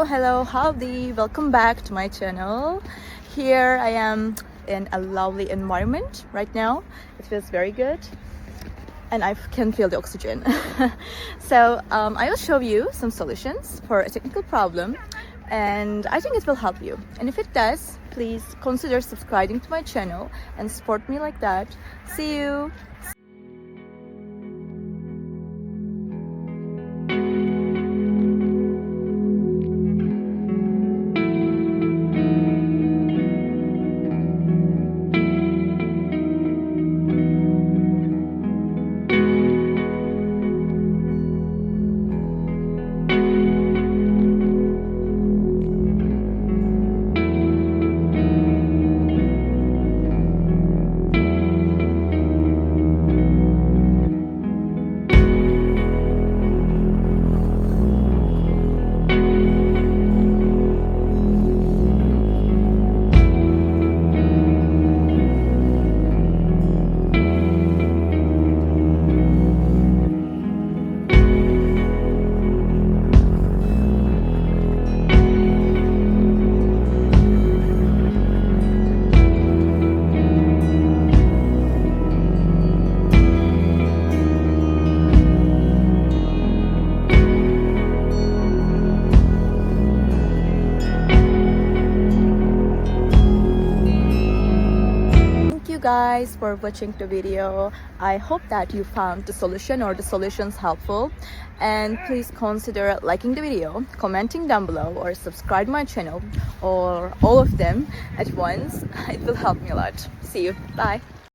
Hello, howdy, welcome back to my channel. Here I am in a lovely environment right now. It feels very good and I can feel the oxygen. So I will show you some solutions for a technical problem, and I think it will help you. And if it does, please consider subscribing to my channel and support me like that. See you. Guys, for watching the video. I hope that you found the solution or the solutions helpful, and please consider liking the video, commenting down below, or subscribe my channel, or all of them at once. It will help me a lot. See you. Bye.